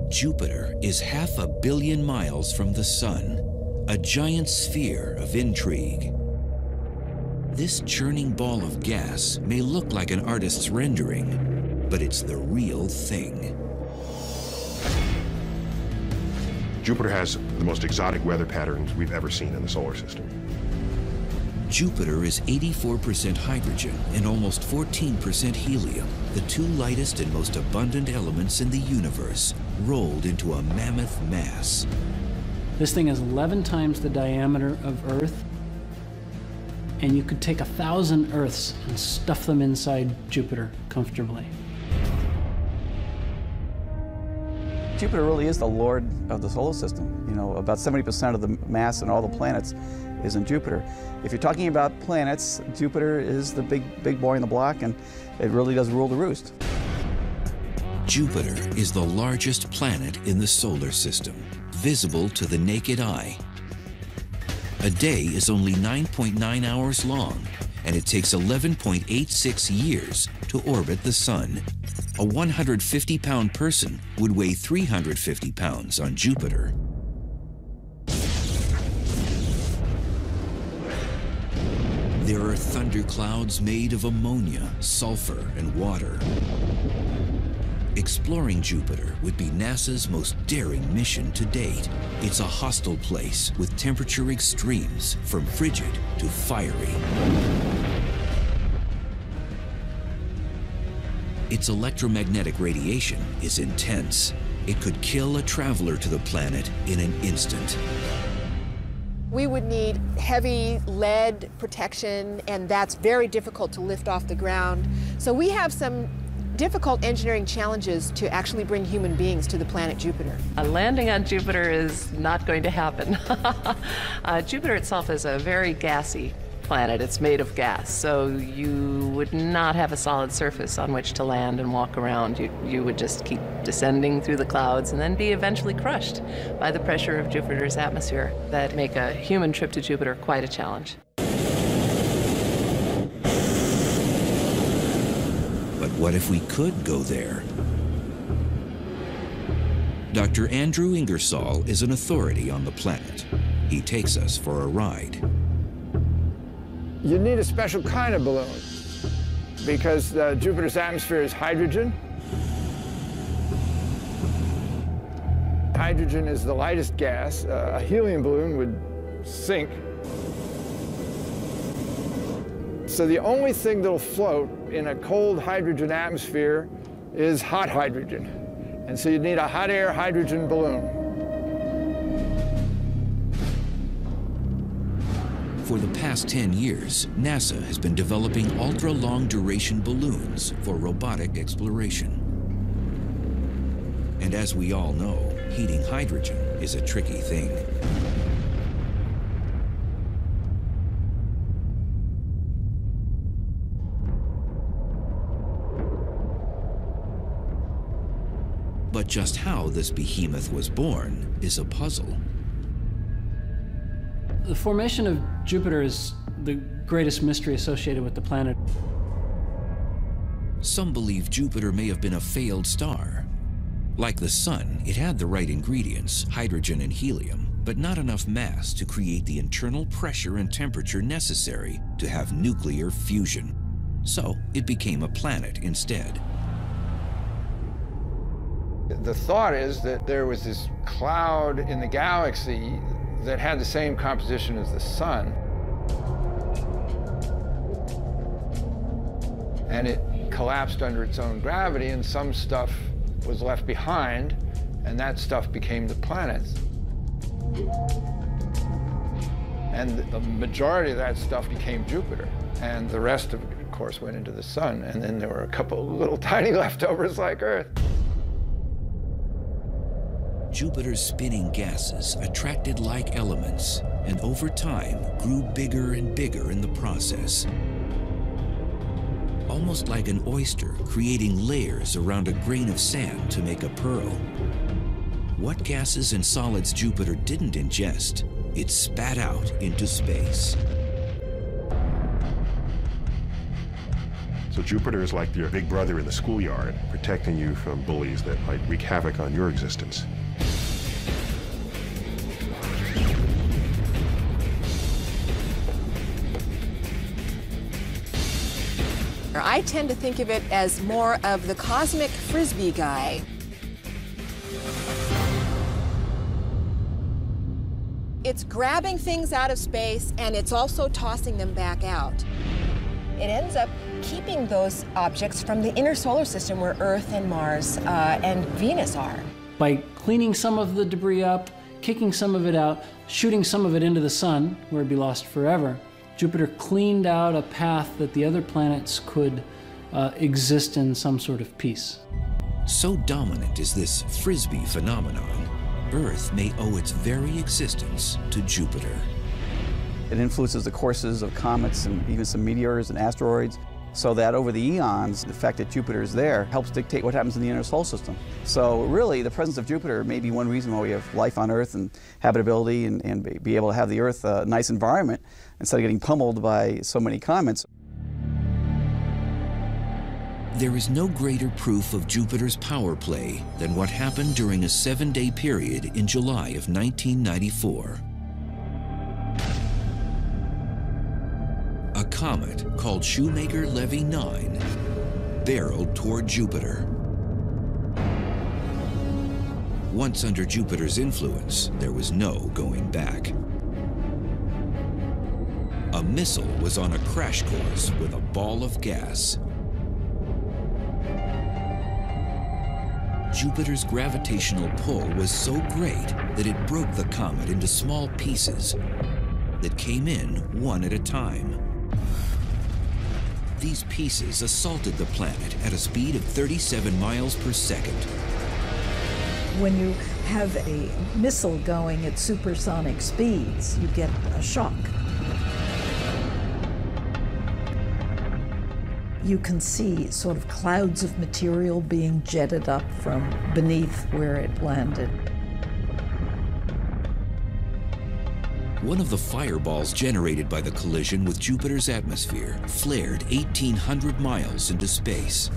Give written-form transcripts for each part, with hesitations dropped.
Jupiter is 500 million miles from the Sun, a giant sphere of intrigue. This churning ball of gas may look like an artist's rendering, but it's the real thing. Jupiter has the most exotic weather patterns we've ever seen in the solar system. Jupiter is 84% hydrogen and almost 14% helium, the two lightest and most abundant elements in the universe, rolled into a mammoth mass. This thing is 11 times the diameter of Earth, and you could take 1,000 Earths and stuff them inside Jupiter comfortably. Jupiter really is the lord of the solar system. You know, about 70% of the mass in all the planets is in Jupiter. If you're talking about planets, Jupiter is the big boy in the block, and it really does rule the roost. Jupiter is the largest planet in the solar system, visible to the naked eye. A day is only 9.9 hours long, and it takes 11.86 years to orbit the Sun. A 150-pound person would weigh 350 pounds on Jupiter. There are thunderclouds made of ammonia, sulfur, and water. Exploring Jupiter would be NASA's most daring mission to date. It's a hostile place with temperature extremes from frigid to fiery. Its electromagnetic radiation is intense. It could kill a traveler to the planet in an instant. We would need heavy lead protection, and that's very difficult to lift off the ground. So we have some difficult engineering challenges to actually bring human beings to the planet Jupiter. A landing on Jupiter is not going to happen. Jupiter itself is a very gassy planet. It's made of gas, so you would not have a solid surface on which to land and walk around. You would just keep descending through the clouds and then be eventually crushed by the pressure of Jupiter's atmosphere that make a human trip to Jupiter quite a challenge. But what if we could go there? Dr. Andrew Ingersoll is an authority on the planet. He takes us for a ride. You need a special kind of balloon because Jupiter's atmosphere is hydrogen. Hydrogen is the lightest gas. A helium balloon would sink. So the only thing that'll float in a cold hydrogen atmosphere is hot hydrogen. And so you need a hot air hydrogen balloon. For the past 10 years, NASA has been developing ultra-long duration balloons for robotic exploration. And as we all know, heating hydrogen is a tricky thing. But just how this behemoth was born is a puzzle. The formation of Jupiter is the greatest mystery associated with the planet. Some believe Jupiter may have been a failed star. Like the Sun, it had the right ingredients, hydrogen and helium, but not enough mass to create the internal pressure and temperature necessary to have nuclear fusion. So it became a planet instead. The thought is that there was this cloud in the galaxy that had the same composition as the Sun. And it collapsed under its own gravity, and some stuff was left behind, and that stuff became the planets. And the majority of that stuff became Jupiter, and the rest of it, of course, went into the Sun, and then there were a couple of little tiny leftovers like Earth. Jupiter's spinning gases attracted like elements and over time grew bigger and bigger in the process. Almost like an oyster creating layers around a grain of sand to make a pearl. What gases and solids Jupiter didn't ingest, it spat out into space. So Jupiter is like your big brother in the schoolyard, protecting you from bullies that might wreak havoc on your existence. I tend to think of it as more of the cosmic frisbee guy. It's grabbing things out of space, and it's also tossing them back out. It ends up keeping those objects from the inner solar system where Earth and Mars and Venus are. By cleaning some of the debris up, kicking some of it out, shooting some of it into the sun, where it'd be lost forever, Jupiter cleaned out a path that the other planets could exist in some sort of peace. So dominant is this frisbee phenomenon, Earth may owe its very existence to Jupiter. It influences the courses of comets and even some meteors and asteroids, so that over the eons, the fact that Jupiter is there helps dictate what happens in the inner solar system. So really, the presence of Jupiter may be one reason why we have life on Earth and habitability and be able to have the Earth a nice environment instead of getting pummeled by so many comets. There is no greater proof of Jupiter's power play than what happened during a 7-day period in July of 1994. A comet called Shoemaker-Levy 9 barreled toward Jupiter. Once under Jupiter's influence, there was no going back. A missile was on a crash course with a ball of gas. Jupiter's gravitational pull was so great that it broke the comet into small pieces that came in one at a time. These pieces assaulted the planet at a speed of 37 miles per second. When you have a missile going at supersonic speeds, you get a shock. You can see sort of clouds of material being jetted up from beneath where it landed. One of the fireballs generated by the collision with Jupiter's atmosphere flared 1,800 miles into space.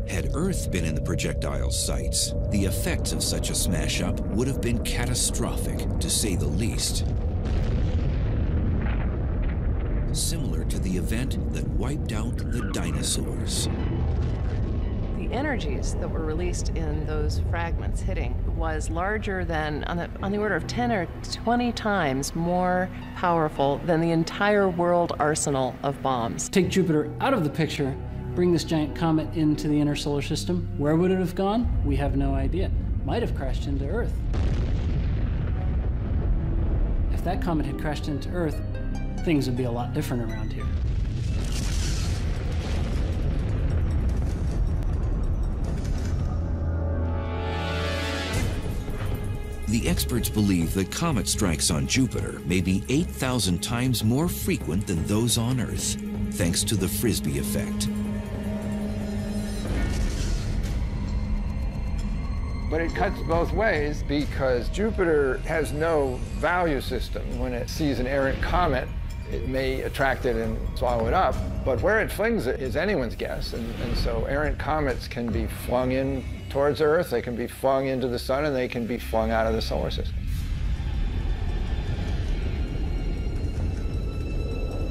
Had Earth been in the projectile's sights, the effects of such a smash-up would have been catastrophic, to say the least. Similar to the event that wiped out the dinosaurs. The energies that were released in those fragments hitting was larger than, on the order of 10 or 20 times more powerful than the entire world arsenal of bombs. Take Jupiter out of the picture, bring this giant comet into the inner solar system. Where would it have gone? We have no idea. Might have crashed into Earth. If that comet had crashed into Earth, things would be a lot different around here. The experts believe that comet strikes on Jupiter may be 8,000 times more frequent than those on Earth, thanks to the Frisbee effect. But it cuts both ways because Jupiter has no value system. When it sees an errant comet, it may attract it and swallow it up, but where it flings it is anyone's guess. And so errant comets can be flung in towards Earth, they can be flung into the sun, and they can be flung out of the solar system.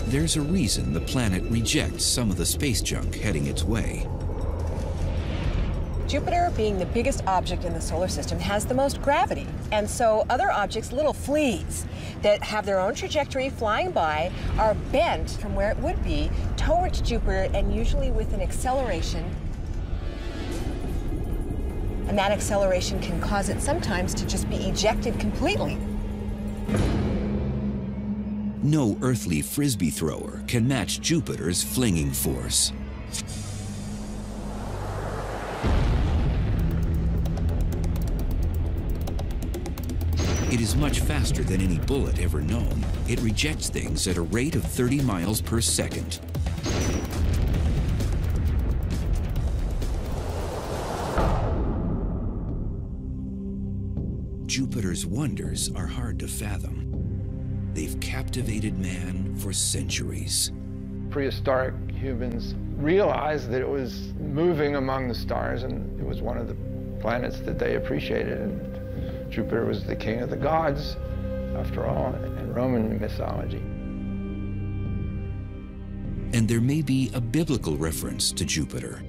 There's a reason the planet rejects some of the space junk heading its way. Jupiter, being the biggest object in the solar system, has the most gravity. And so other objects, little fleas that have their own trajectory flying by, are bent from where it would be towards Jupiter, and usually with an acceleration. And that acceleration can cause it sometimes to just be ejected completely. No earthly Frisbee thrower can match Jupiter's flinging force. It is much faster than any bullet ever known. It rejects things at a rate of 30 miles per second. Jupiter's wonders are hard to fathom. they've captivated man for centuries. Prehistoric humans realized that it was moving among the stars, and it was one of the planets that they appreciated. And Jupiter was the king of the gods, after all, in Roman mythology. And there may be a biblical reference to Jupiter.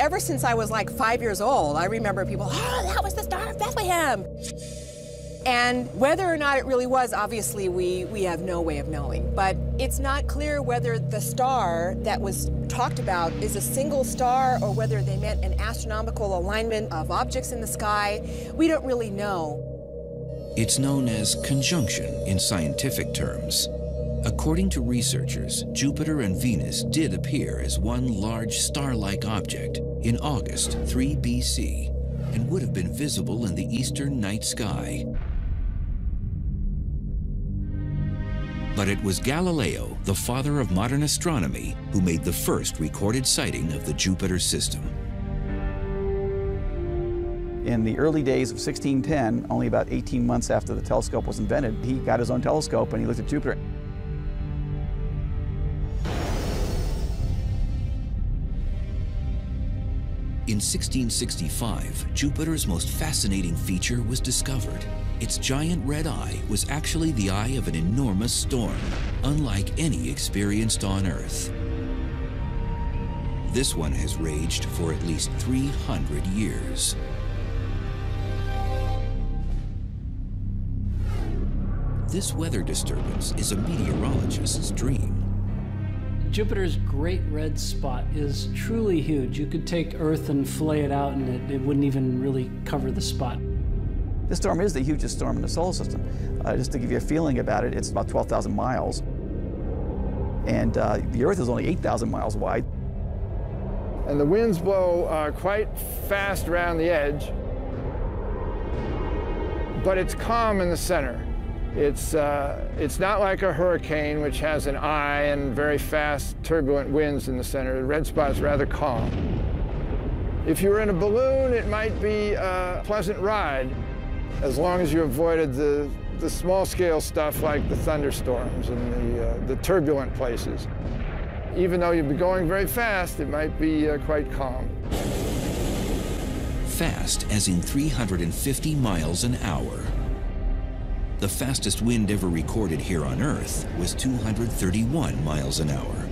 Ever since I was like 5 years old, I remember people, oh, that was the Star of Bethlehem. And whether or not it really was, obviously we have no way of knowing. But it's not clear whether the star that was talked about is a single star or whether they meant an astronomical alignment of objects in the sky. We don't really know. It's known as conjunction in scientific terms. According to researchers, Jupiter and Venus did appear as one large star-like object in August 3 BC and would have been visible in the eastern night sky. But it was Galileo, the father of modern astronomy, who made the first recorded sighting of the Jupiter system. In the early days of 1610, only about 18 months after the telescope was invented, he got his own telescope and he looked at Jupiter. In 1665, Jupiter's most fascinating feature was discovered. Its giant red eye was actually the eye of an enormous storm, unlike any experienced on Earth. This one has raged for at least 300 years. This weather disturbance is a meteorologist's dream. Jupiter's great red spot is truly huge. You could take Earth and fillet it out and it wouldn't even really cover the spot. This storm is the hugest storm in the solar system. Just to give you a feeling about it, it's about 12,000 miles. And the Earth is only 8,000 miles wide. And the winds blow quite fast around the edge, but it's calm in the center. It's not like a hurricane, which has an eye and very fast, turbulent winds in the center. The red spot is rather calm. If you were in a balloon, it might be a pleasant ride, as long as you avoided the small-scale stuff like the thunderstorms and the turbulent places. Even though you'd be going very fast, it might be quite calm. Fast as in 350 miles an hour. The fastest wind ever recorded here on Earth was 231 miles an hour.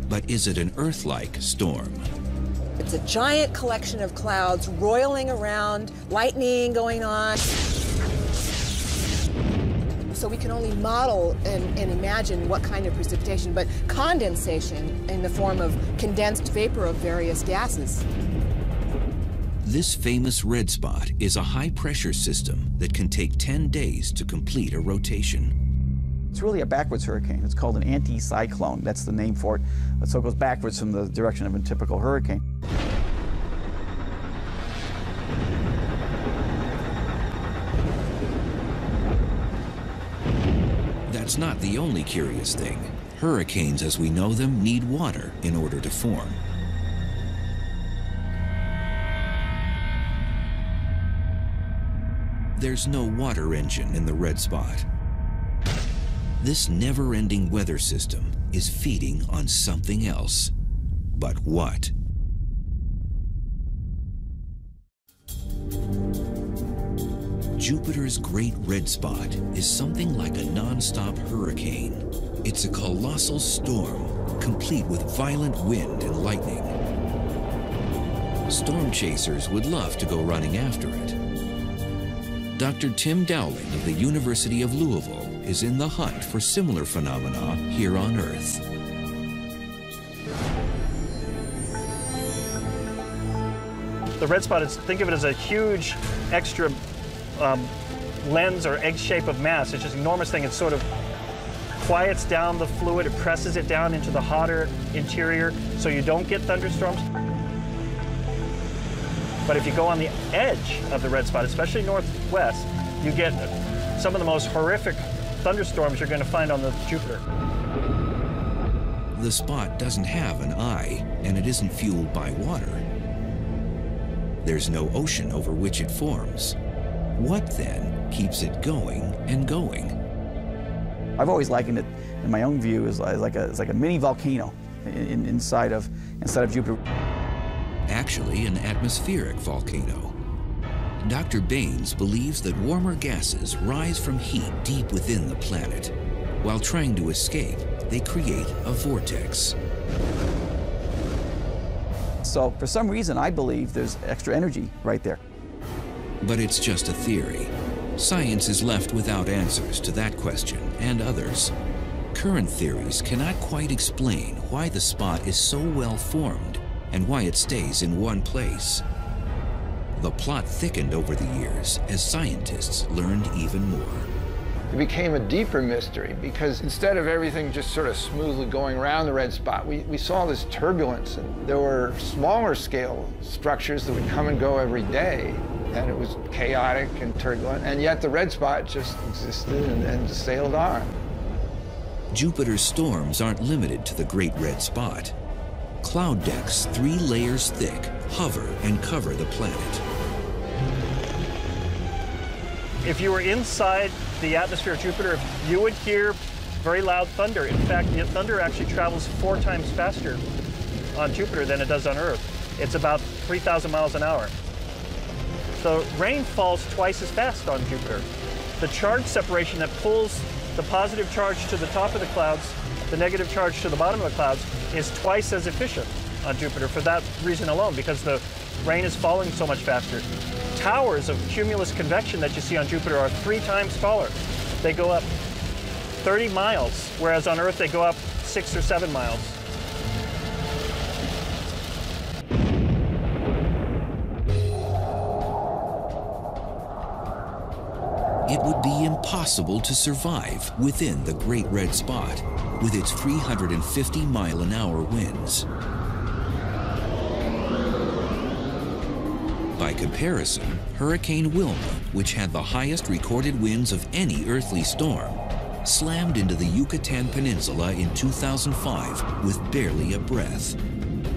But is it an Earth-like storm? It's a giant collection of clouds roiling around, lightning going on. So we can only model and imagine what kind of precipitation, but condensation in the form of condensed vapor of various gases. This famous red spot is a high-pressure system that can take 10 days to complete a rotation. It's really a backwards hurricane. It's called an anticyclone. That's the name for it. So it goes backwards from the direction of a typical hurricane. That's not the only curious thing. Hurricanes as we know them need water in order to form. There's no water engine in the red spot. This never-ending weather system is feeding on something else. But what? Jupiter's great red spot is something like a non-stop hurricane. It's a colossal storm, complete with violent wind and lightning. Storm chasers would love to go running after it. Dr. Tim Dowling of the University of Louisville is in the hunt for similar phenomena here on Earth. The red spot is, think of it as a huge extra lens or egg shape of mass. It's just an enormous thing. It sort of quiets down the fluid. It presses it down into the hotter interior so you don't get thunderstorms. But if you go on the edge of the red spot, especially northwest, you get some of the most horrific thunderstorms you're going to find on the Jupiter. The spot doesn't have an eye, and it isn't fueled by water. There's no ocean over which it forms. What then keeps it going and going? I've always likened it, in my own view, as like a mini volcano inside of Jupiter. Actually, an atmospheric volcano. Dr. Baines believes that warmer gases rise from heat deep within the planet. While trying to escape, they create a vortex. So for some reason, I believe there's extra energy right there. But it's just a theory. Science is left without answers to that question and others. Current theories cannot quite explain why the spot is so well formed and why it stays in one place. The plot thickened over the years as scientists learned even more. It became a deeper mystery because instead of everything just sort of smoothly going around the red spot, we saw this turbulence, and there were smaller scale structures that would come and go every day, and it was chaotic and turbulent, and yet the red spot just existed and sailed on. Jupiter's storms aren't limited to the Great Red Spot. Cloud decks 3 layers thick hover and cover the planet. If you were inside the atmosphere of Jupiter, you would hear very loud thunder. In fact, the thunder actually travels 4 times faster on Jupiter than it does on Earth. It's about 3,000 miles an hour. The rain falls twice as fast on Jupiter. The charge separation that pulls the positive charge to the top of the clouds, the negative charge to the bottom of the clouds, is twice as efficient on Jupiter for that reason alone, because the rain is falling so much faster. Towers of cumulus convection that you see on Jupiter are 3 times taller. They go up 30 miles, whereas on Earth they go up 6 or 7 miles. It would be impossible to survive within the Great Red Spot with its 350-mile-an-hour winds. By comparison, Hurricane Wilma, which had the highest recorded winds of any earthly storm, slammed into the Yucatan Peninsula in 2005 with barely a breath.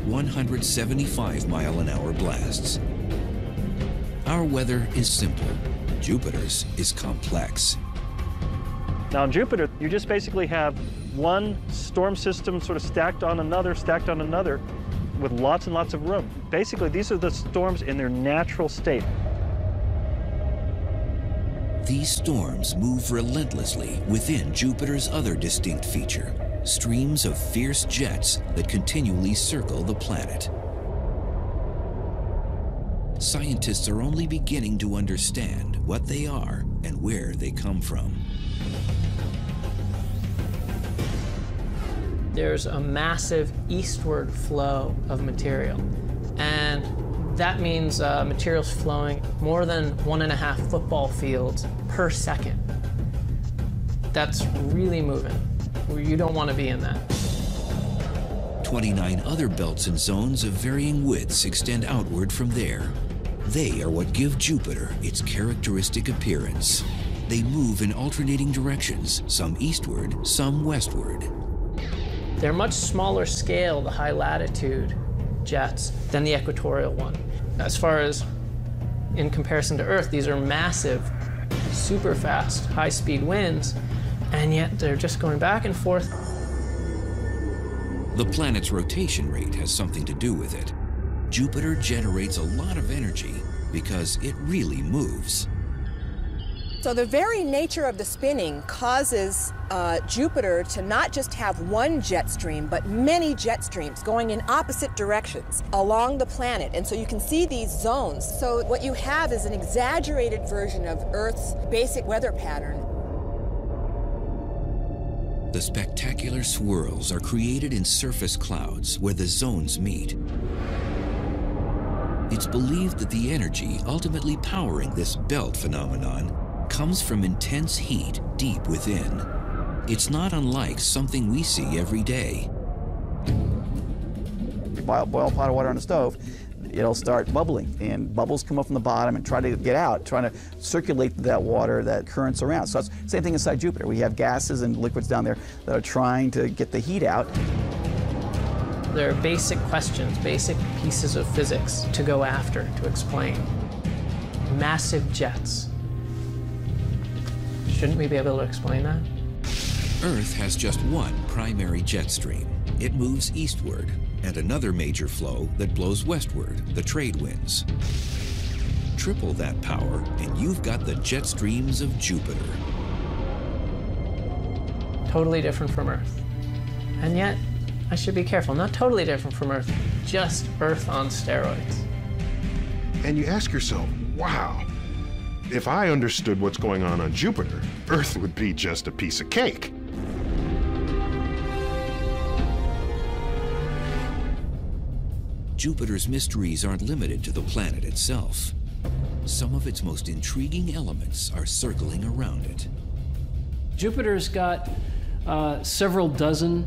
175-mile-an-hour blasts. Our weather is simple. Jupiter's is complex. Now on Jupiter, you just basically have one storm system sort of stacked on another, with lots and lots of room. Basically, these are the storms in their natural state. These storms move relentlessly within Jupiter's other distinct feature, streams of fierce jets that continually circle the planet. Scientists are only beginning to understand what they are and where they come from. There's a massive eastward flow of material, and that means material's flowing more than 1.5 football fields per second. That's really moving. You don't want to be in that. 29 other belts and zones of varying widths extend outward from there. They are what give Jupiter its characteristic appearance. They move in alternating directions, some eastward, some westward. They're much smaller scale, the high latitude jets, than the equatorial one. As far as in comparison to Earth, these are massive, super fast, high speed winds, and yet they're just going back and forth. The planet's rotation rate has something to do with it. Jupiter generates a lot of energy because it really moves. So the very nature of the spinning causes Jupiter to not just have one jet stream, but many jet streams going in opposite directions along the planet. And so you can see these zones. So what you have is an exaggerated version of Earth's basic weather pattern. The spectacular swirls are created in surface clouds where the zones meet. It's believed that the energy ultimately powering this belt phenomenon comes from intense heat deep within. It's not unlike something we see every day. You boil a pot of water on the stove, it'll start bubbling, and bubbles come up from the bottom and try to get out, trying to circulate that water, that currents around. So it's the same thing inside Jupiter. We have gases and liquids down there that are trying to get the heat out. There are basic questions, basic pieces of physics to go after, to explain. Massive jets Shouldn't we be able to explain that? Earth has just one primary jet stream. It moves eastward, and another major flow that blows westward, the trade winds. Triple that power, and you've got the jet streams of Jupiter. Totally different from Earth. And yet, I should be careful, not totally different from Earth, just Earth on steroids. And you ask yourself, wow, if I understood what's going on Jupiter, Earth would be just a piece of cake. Jupiter's mysteries aren't limited to the planet itself. Some of its most intriguing elements are circling around it. Jupiter's got several dozen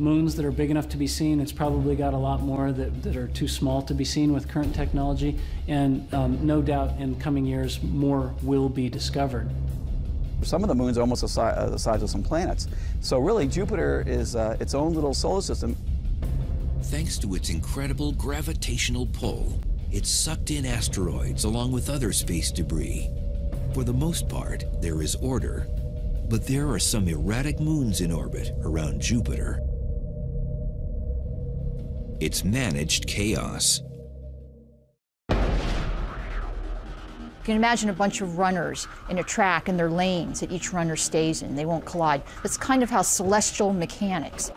moons that are big enough to be seen. It's probably got a lot more that are too small to be seen with current technology, and no doubt in coming years more will be discovered. Some of the moons are almost the size of some planets. So really Jupiter is its own little solar system. Thanks to its incredible gravitational pull, it's sucked in asteroids along with other space debris. For the most part, there is order, but there are some erratic moons in orbit around Jupiter. It's managed chaos. You can imagine a bunch of runners in a track and their lanes that each runner stays in. They won't collide. That's kind of how celestial mechanics.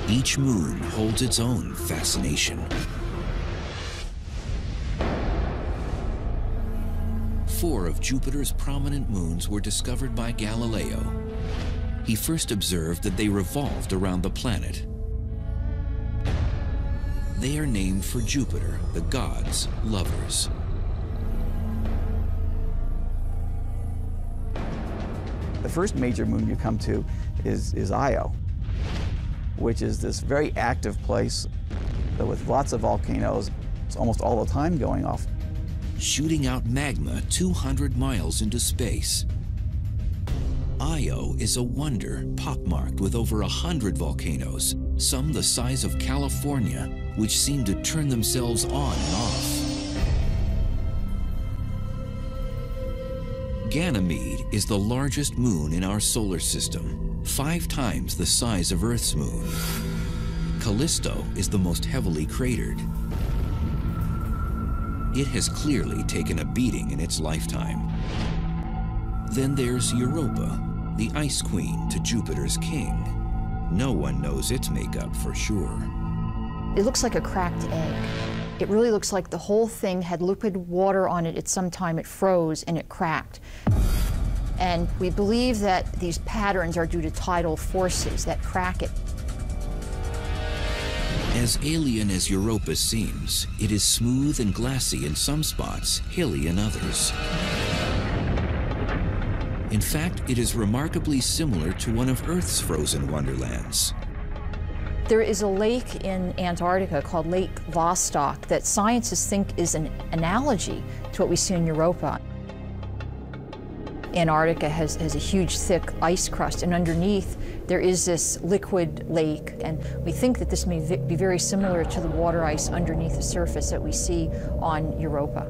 Each moon holds its own fascination. 4 of Jupiter's prominent moons were discovered by Galileo. He first observed that they revolved around the planet. They are named for Jupiter, the god's lovers. The first major moon you come to is Io, which is this very active place with lots of volcanoes. It's almost all the time going off. Shooting out magma 200 miles into space. Io is a wonder, pockmarked with over 100 volcanoes, some the size of California, which seem to turn themselves on and off. Ganymede is the largest moon in our solar system, 5 times the size of Earth's moon. Callisto is the most heavily cratered. It has clearly taken a beating in its lifetime. Then there's Europa, the ice queen to Jupiter's king. No one knows its makeup for sure. It looks like a cracked egg. It really looks like the whole thing had liquid water on it at some time. It froze and it cracked. And we believe that these patterns are due to tidal forces that crack it. As alien as Europa seems, it is smooth and glassy in some spots, hilly in others. In fact, it is remarkably similar to one of Earth's frozen wonderlands. There is a lake in Antarctica called Lake Vostok that scientists think is an analogy to what we see in Europa. Antarctica has a huge, thick ice crust, and underneath there is this liquid lake, and we think that this may be very similar to the water ice underneath the surface that we see on Europa.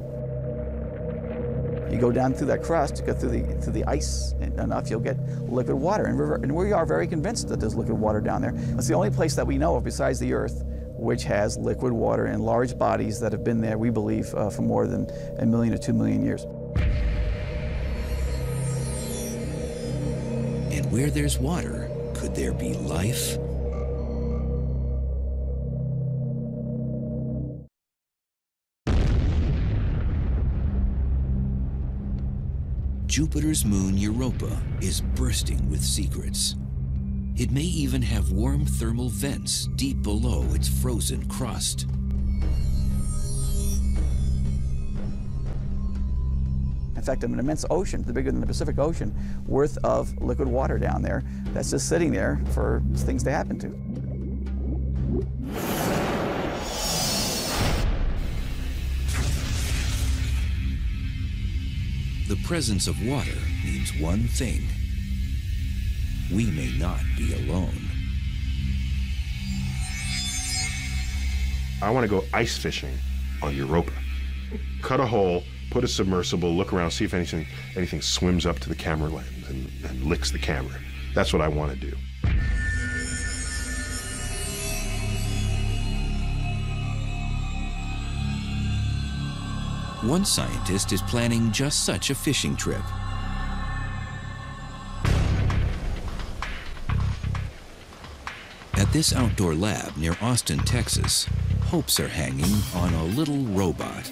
You go down through that crust, you go through the ice enough, you'll get liquid water, and we are very convinced that there's liquid water down there. It's the only place that we know of besides the Earth which has liquid water in large bodies that have been there, we believe, for more than 1 million or 2 million years. And where there's water, could there be life? Jupiter's moon Europa is bursting with secrets. It may even have warm thermal vents deep below its frozen crust. In fact, an immense ocean, bigger than the Pacific Ocean, worth of liquid water down there that's just sitting there for things to happen to. The presence of water means one thing. We may not be alone. I want to go ice fishing on Europa. Cut a hole, put a submersible, look around, see if anything swims up to the camera lens and licks the camera. That's what I want to do. One scientist is planning just such a fishing trip. At this outdoor lab near Austin, Texas, hopes are hanging on a little robot.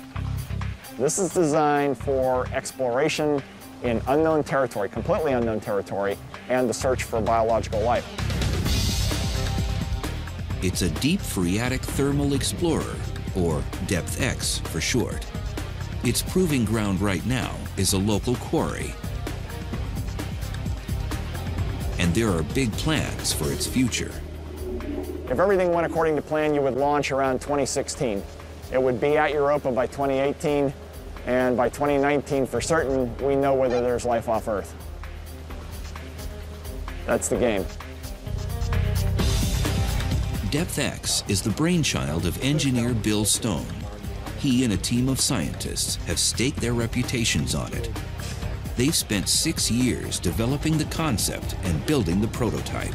This is designed for exploration in unknown territory, completely unknown territory, and the search for biological life. It's a deep phreatic thermal explorer, or DepthX for short. Its proving ground right now is a local quarry. And there are big plans for its future. If everything went according to plan, you would launch around 2016. It would be at Europa by 2018, and by 2019, for certain, we know whether there's life off Earth. That's the game. DepthX is the brainchild of engineer Bill Stone. He and a team of scientists have staked their reputations on it. They've spent 6 years developing the concept and building the prototype.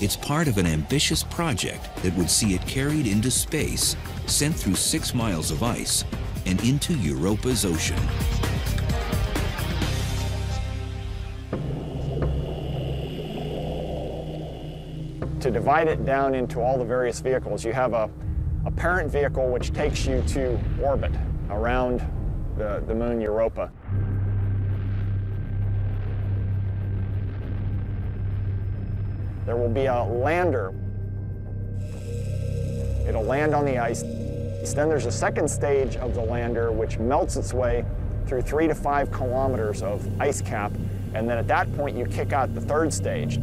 It's part of an ambitious project that would see it carried into space, sent through 6 miles of ice, and into Europa's ocean. To divide it down into all the various vehicles, you have a parent vehicle which takes you to orbit around the moon Europa. There will be a lander. It'll land on the ice. Then there's a second stage of the lander which melts its way through 3 to 5 kilometers of ice cap, and then at that point you kick out the third stage.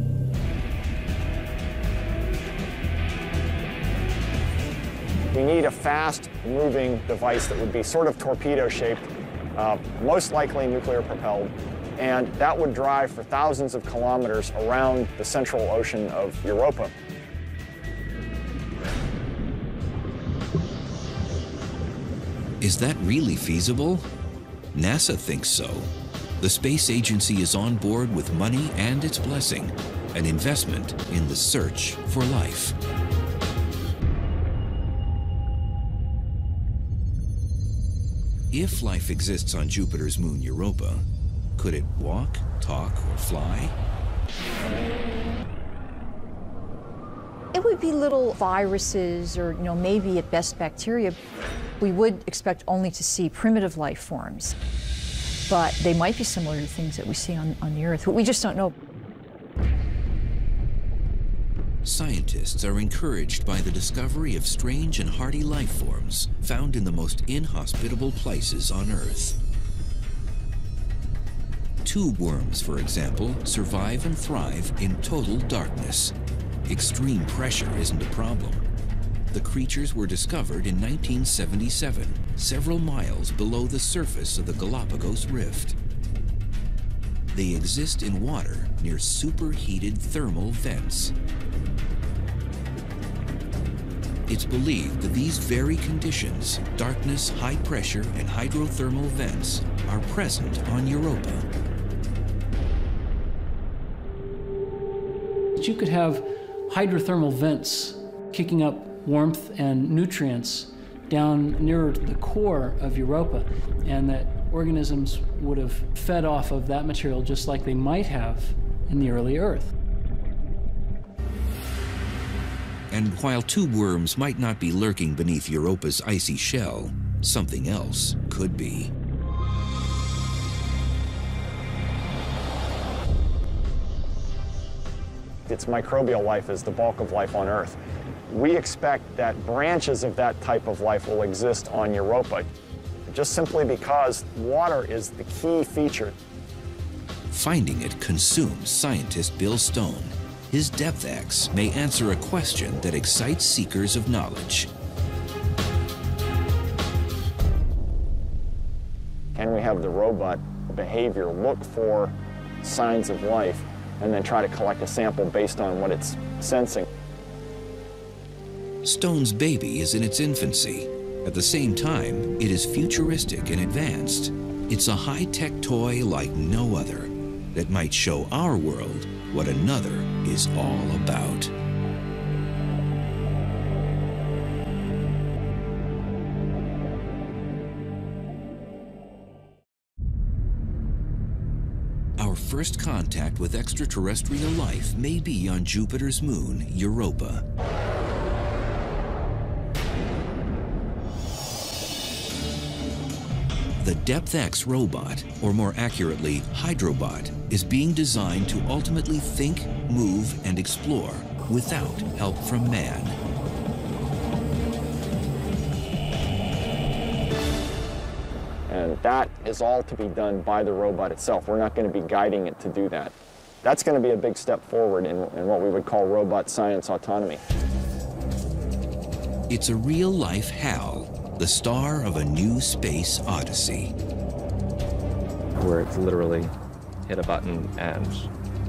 We need a fast-moving device that would be sort of torpedo-shaped, most likely nuclear-propelled, and that would drive for thousands of kilometers around the central ocean of Europa. Is that really feasible? NASA thinks so. The space agency is on board with money and its blessing, an investment in the search for life. If life exists on Jupiter's moon Europa, could it walk, talk, or fly? It would be little viruses or, maybe at best bacteria. We would expect only to see primitive life forms, but they might be similar to things that we see on the Earth, but we just don't know. Scientists are encouraged by the discovery of strange and hardy life forms found in the most inhospitable places on Earth. Tube worms, for example, survive and thrive in total darkness. Extreme pressure isn't a problem. The creatures were discovered in 1977, several miles below the surface of the Galapagos Rift. They exist in water near superheated thermal vents. It's believed that these very conditions, darkness, high pressure, and hydrothermal vents, are present on Europa. You could have hydrothermal vents kicking up warmth and nutrients down nearer the core of Europa, and that organisms would have fed off of that material just like they might have in the early Earth. And while tube worms might not be lurking beneath Europa's icy shell, something else could be. Its microbial life is the bulk of life on Earth. We expect that branches of that type of life will exist on Europa, just simply because water is the key feature. Finding it consumes scientist Bill Stone. His DepthX may answer a question that excites seekers of knowledge. Can we have the robot behavior look for signs of life and then try to collect a sample based on what it's sensing? Stone's baby is in its infancy. At the same time, it is futuristic and advanced. It's a high-tech toy like no other that might show our world what another is all about. Our first contact with extraterrestrial life may be on Jupiter's moon, Europa. The DepthX robot, or more accurately, Hydrobot, is being designed to ultimately think, move, and explore without help from man. And that is all to be done by the robot itself. We're not going to be guiding it to do that. That's going to be a big step forward in what we would call robot science autonomy. It's a real-life HAL, the star of a new space odyssey. Where it's literally hit a button and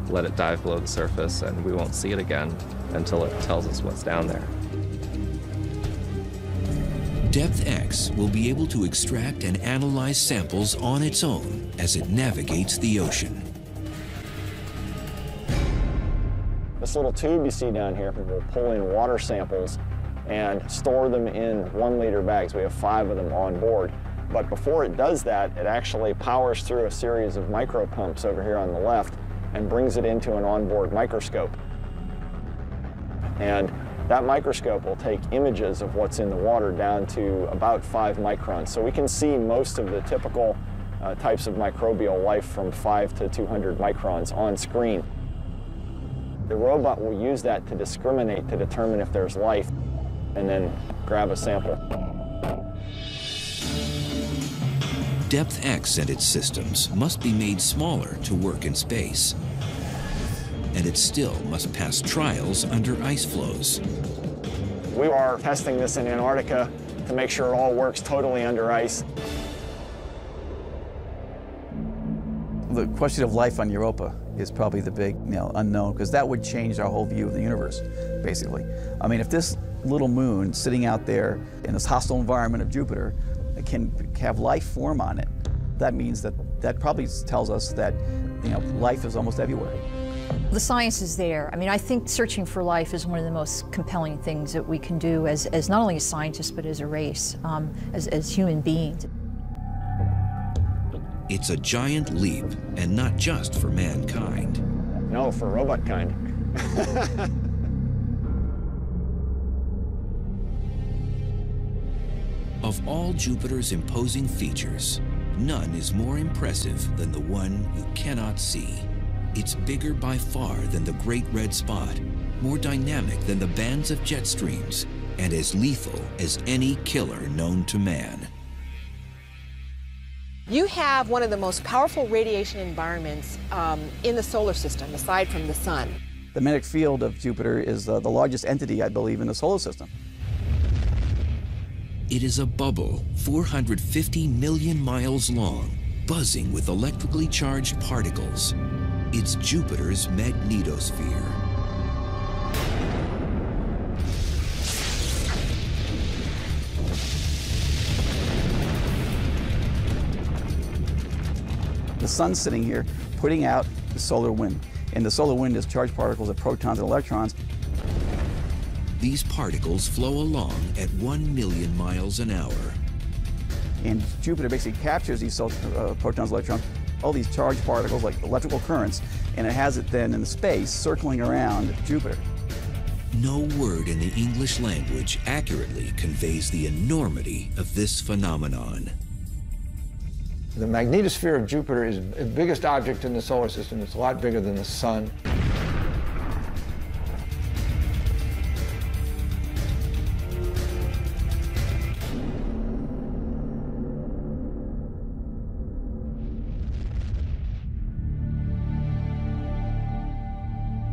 let it dive below the surface, and we won't see it again until it tells us what's down there. DepthX will be able to extract and analyze samples on its own as it navigates the ocean. This little tube you see down here will pull in water samples and store them in 1-liter bags. We have 5 of them on board. But before it does that, it actually powers through a series of micro pumps over here on the left and brings it into an onboard microscope. And that microscope will take images of what's in the water down to about 5 microns. So we can see most of the typical types of microbial life from 5 to 200 microns on screen. The robot will use that to discriminate to determine if there's life and then grab a sample. DepthX and its systems must be made smaller to work in space. And it still must pass trials under ice flows. We are testing this in Antarctica to make sure it all works totally under ice. The question of life on Europa is probably the big unknown, because that would change our whole view of the universe, basically. I mean, if this little moon sitting out there in this hostile environment of Jupiter can have life form on it, that means that probably tells us that life is almost everywhere. The science is there. I mean, I think searching for life is one of the most compelling things that we can do as not only as scientists, but as a race, as human beings. It's a giant leap, and not just for mankind. No, for robot kind. Of all Jupiter's imposing features, none is more impressive than the one you cannot see. It's bigger by far than the Great Red Spot, more dynamic than the bands of jet streams, and as lethal as any killer known to man. You have one of the most powerful radiation environments in the solar system, aside from the sun. The magnetic field of Jupiter is the largest entity, I believe, in the solar system. It is a bubble 450 million miles long, buzzing with electrically charged particles. It's Jupiter's magnetosphere. The sun's sitting here putting out the solar wind, and the solar wind is charged particles of protons and electrons. These particles flow along at 1 million miles an hour. And Jupiter basically captures these protons, electrons, all these charged particles like electrical currents, and it has it then in space circling around Jupiter. No word in the English language accurately conveys the enormity of this phenomenon. The magnetosphere of Jupiter is the biggest object in the solar system. It's a lot bigger than the sun.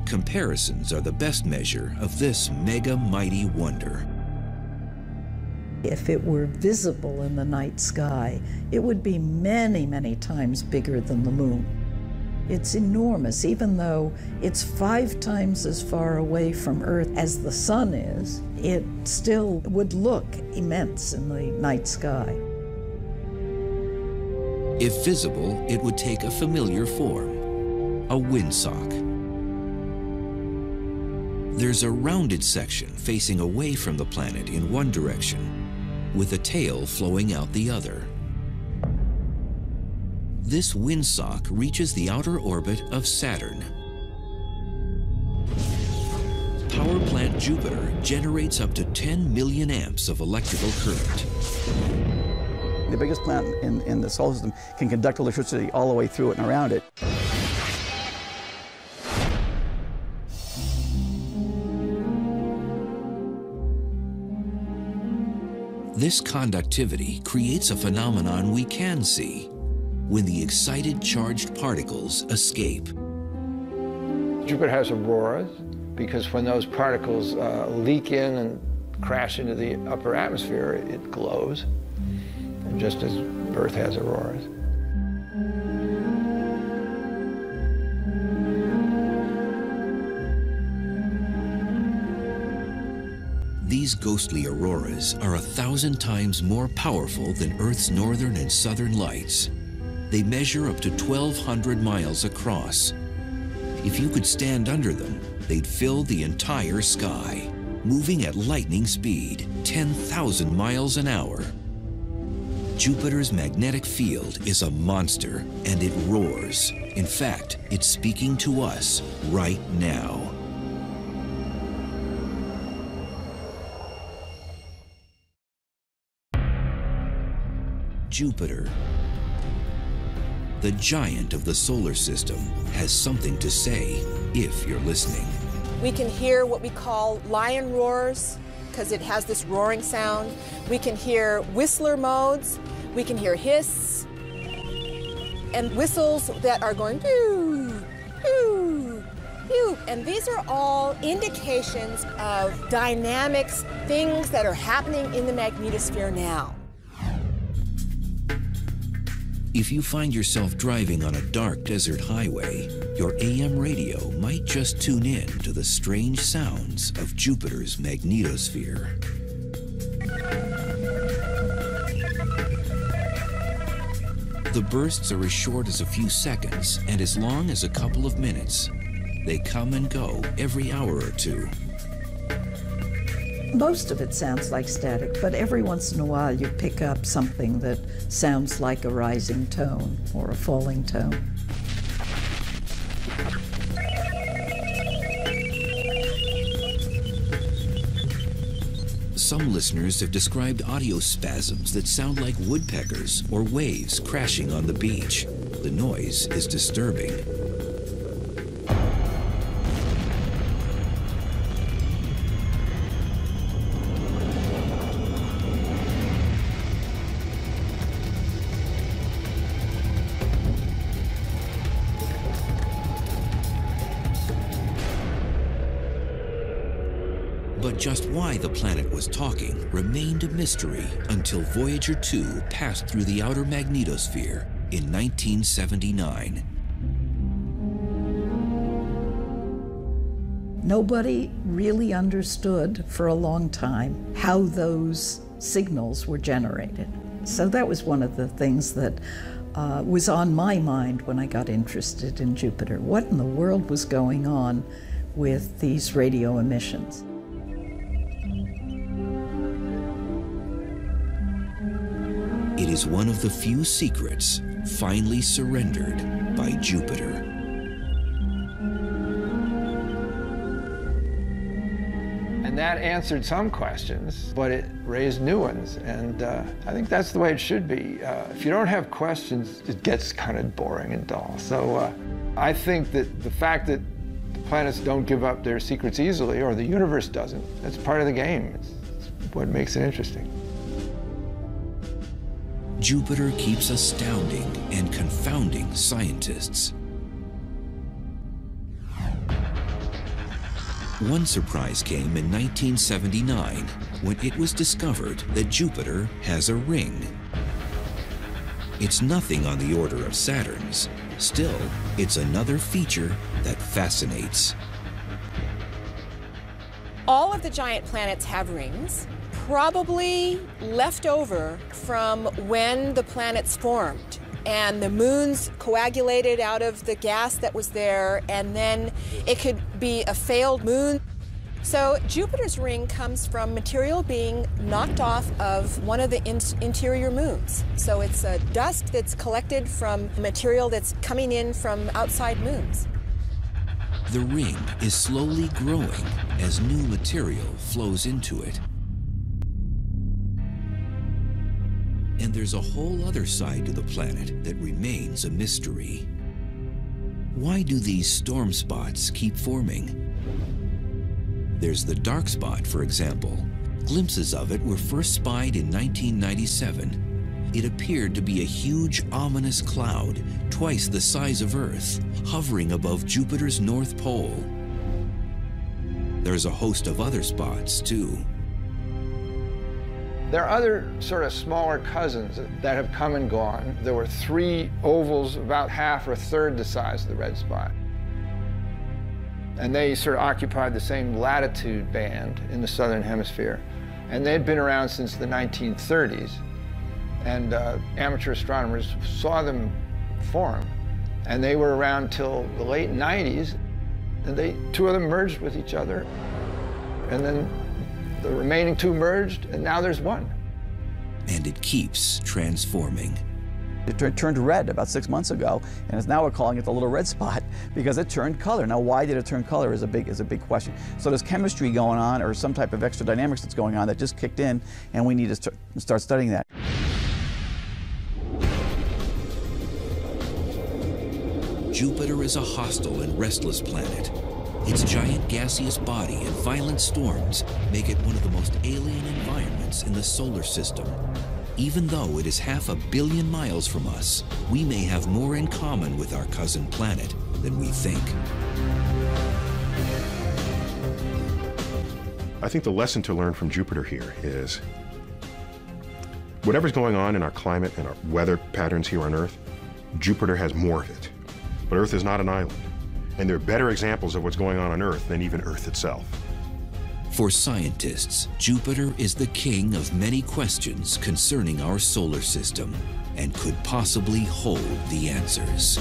Comparisons are the best measure of this mega mighty wonder. If it were visible in the night sky, it would be many, many times bigger than the moon. It's enormous, even though it's 5 times as far away from Earth as the sun is. it still would look immense in the night sky. If visible, it would take a familiar form, a windsock. There's a rounded section facing away from the planet in one direction, with a tail flowing out the other. This windsock reaches the outer orbit of Saturn. Power plant Jupiter generates up to 10 million amps of electrical current. The biggest planet in the solar system can conduct electricity all the way through it and around it. This conductivity creates a phenomenon we can see when the excited charged particles escape. Jupiter has auroras because when those particles leak in and crash into the upper atmosphere, it glows, and just as Earth has auroras. These ghostly auroras are 1,000 times more powerful than Earth's northern and southern lights. They measure up to 1,200 miles across. If you could stand under them, they'd fill the entire sky, moving at lightning speed, 10,000 miles an hour. Jupiter's magnetic field is a monster, and it roars. In fact, it's speaking to us right now. Jupiter, the giant of the solar system, has something to say if you're listening. We can hear what we call lion roars because it has this roaring sound. We can hear whistler modes. We can hear hiss and whistles that are going pew, pew, pew. And these are all indications of dynamics, things that are happening in the magnetosphere now. If you find yourself driving on a dark desert highway, your AM radio might just tune in to the strange sounds of Jupiter's magnetosphere. The bursts are as short as a few seconds and as long as a couple of minutes. They come and go every hour or two. Most of it sounds like static, but every once in a while you pick up something that sounds like a rising tone or a falling tone. Some listeners have described audio spasms that sound like woodpeckers or waves crashing on the beach. The noise is disturbing. But just why the planet was talking remained a mystery until Voyager 2 passed through the outer magnetosphere in 1979. Nobody really understood for a long time how those signals were generated. So that was one of the things that was on my mind when I got interested in Jupiter. What in the world was going on with these radio emissions? It is one of the few secrets finally surrendered by Jupiter. And that answered some questions, but it raised new ones. And I think that's the way it should be. If you don't have questions, it gets kind of boring and dull. So I think that the fact that the planets don't give up their secrets easily, or the universe doesn't, that's part of the game. It's what makes it interesting. Jupiter keeps astounding and confounding scientists. One surprise came in 1979 when it was discovered that Jupiter has a ring. It's nothing on the order of Saturn's. Still, it's another feature that fascinates. All of the giant planets have rings, probably left over from when the planets formed. And the moons coagulated out of the gas that was there, and then it could be a failed moon. So Jupiter's ring comes from material being knocked off of one of the interior moons. So it's dust that's collected from material that's coming in from outside moons. The ring is slowly growing as new material flows into it. And there's a whole other side to the planet that remains a mystery. Why do these storm spots keep forming? There's the dark spot, for example. Glimpses of it were first spied in 1997. It appeared to be a huge, ominous cloud, twice the size of Earth, hovering above Jupiter's North Pole. There's a host of other spots, too. There are other sort of smaller cousins that have come and gone. There were 3 ovals about half or a third the size of the red spot. And they sort of occupied the same latitude band in the southern hemisphere. And they'd been around since the 1930s. And amateur astronomers saw them form. And they were around till the late 90s. And 2 of them merged with each other. And then the remaining 2 merged, and now there's 1. And it keeps transforming. It turned red about 6 months ago, and now we're calling it the little red spot because it turned color. Now, why did it turn color is a big question. So there's chemistry going on, or some type of extra dynamics that's going on that just kicked in, and we need to start studying that. Jupiter is a hostile and restless planet. Its giant gaseous body and violent storms make it one of the most alien environments in the solar system. Even though it is 500 million miles from us, we may have more in common with our cousin planet than we think. I think the lesson to learn from Jupiter here is whatever's going on in our climate and our weather patterns here on Earth, Jupiter has more of it. But Earth is not an island. And there are better examples of what's going on Earth than even Earth itself. For scientists, Jupiter is the king of many questions concerning our solar system and could possibly hold the answers.